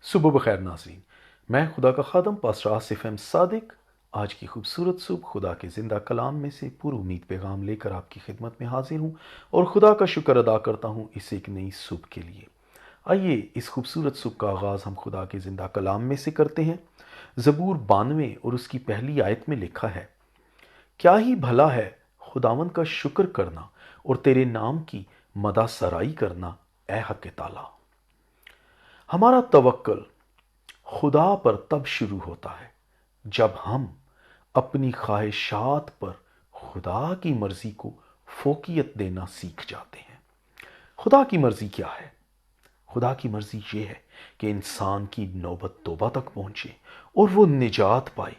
صبح بخیر ناظرین، میں خدا کا خادم پاسٹر آصف احمد صادق آج کی خوبصورت صبح خدا کے زندہ کلام میں سے پر امید پیغام لے کر آپ کی خدمت میں حاضر ہوں اور خدا کا شکر ادا کرتا ہوں اس ایک نئی صبح کے لیے۔ آئیے اس خوبصورت صبح کا آغاز ہم خدا کے زندہ کلام میں سے کرتے ہیں۔ زبور 92 اور اس کی پہلی آیت میں لکھا ہے، کیا ہی بھلا ہے خداوند کا شکر کرنا اور تیرے نام کی مدح سرائی کرنا اے حق تعالی۔ ہمارا توکل خدا پر تب شروع ہوتا ہے جب ہم اپنی خواہشات پر خدا کی مرضی کو فوقیت دینا سیکھ جاتے ہیں۔ خدا کی مرضی کیا ہے؟ خدا کی مرضی یہ ہے کہ انسان کی نوبت توبہ تک پہنچے اور وہ نجات پائے،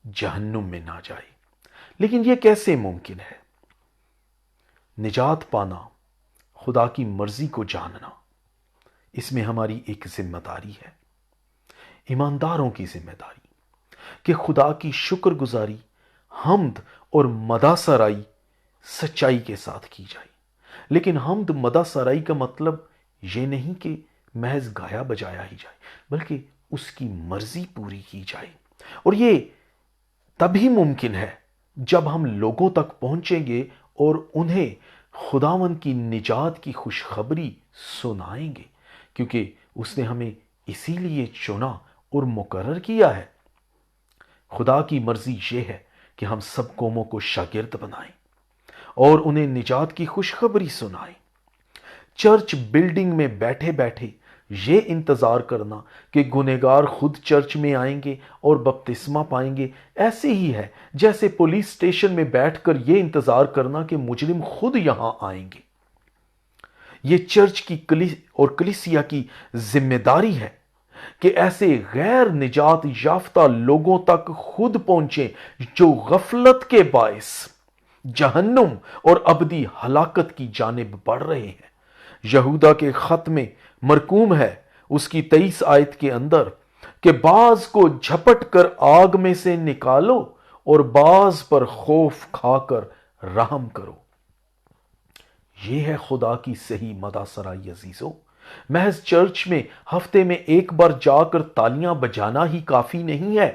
جہنم میں نہ جائے۔ لیکن یہ کیسے ممکن ہے؟ نجات پانا، خدا کی مرضی کو جاننا، اس میں ہماری ایک ذمہ داری ہے، ایمانداروں کی ذمہ داری، کہ خدا کی شکر گزاری، حمد اور مدح سرائی سچائی کے ساتھ کی جائے۔ لیکن حمد مدح سرائی کا مطلب یہ نہیں کہ محض گایا بجایا ہی جائے، بلکہ اس کی مرضی پوری کی جائے۔ اور یہ تبھی ممکن ہے جب ہم لوگوں تک پہنچیں گے اور انہیں خداوند کی نجات کی خوشخبری سنائیں گے، کیونکہ اس نے ہمیں اسی لیے چنا اور مقرر کیا ہے۔ خدا کی مرضی یہ ہے کہ ہم سب قوموں کو شاگرد بنائیں اور انہیں نجات کی خوشخبری سنائیں۔ چرچ بلڈنگ میں بیٹھے بیٹھے یہ انتظار کرنا کہ گنہگار خود چرچ میں آئیں گے اور بپتسمہ پائیں گے، ایسے ہی ہے جیسے پولیس اسٹیشن میں بیٹھ کر یہ انتظار کرنا کہ مجرم خود یہاں آئیں گے۔ یہ چرچ کی اور کلیسیا کی ذمہ داری ہے کہ ایسے غیر نجات یافتہ لوگوں تک خود پہنچیں جو غفلت کے باعث جہنم اور ابدی ہلاکت کی جانب بڑھ رہے ہیں۔ یہودا کے خط میں مرقوم ہے اس کی 23 آیت کے اندر کہ بعض کو جھپٹ کر آگ میں سے نکالو اور بعض پر خوف کھا کر رحم کرو۔ یہ ہے خدا کی صحیح مدح سرائی عزیزو۔ محض چرچ میں ہفتے میں ایک بار جا کر تالیاں بجانا ہی کافی نہیں ہے۔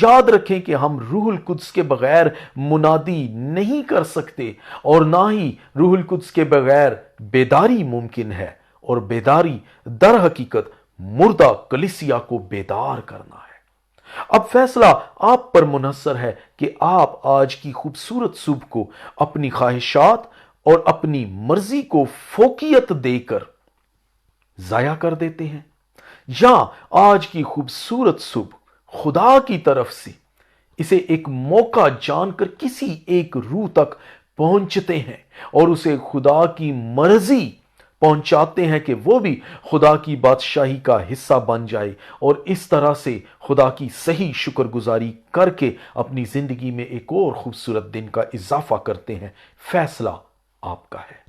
یاد رکھیں کہ ہم روح القدس کے بغیر منادی نہیں کر سکتے، اور نہ ہی روح القدس کے بغیر بیداری ممکن ہے، اور بیداری در حقیقت مردہ کلیسیا کو بیدار کرنا ہے۔ اب فیصلہ آپ پر منحصر ہے کہ آپ آج کی خوبصورت صبح کو اپنی خواہشات اور اپنی مرضی کو فوقیت دے کر ضائع کر دیتے ہیں، یا آج کی خوبصورت صبح خدا کی طرف سے اسے ایک موقع جان کر کسی ایک روح تک پہنچتے ہیں اور اسے خدا کی مرضی پہنچاتے ہیں کہ وہ بھی خدا کی بادشاہی کا حصہ بن جائے، اور اس طرح سے خدا کی صحیح شکر گزاری کر کے اپنی زندگی میں ایک اور خوبصورت دن کا اضافہ کرتے ہیں۔ فیصلہ آپ کا ہے۔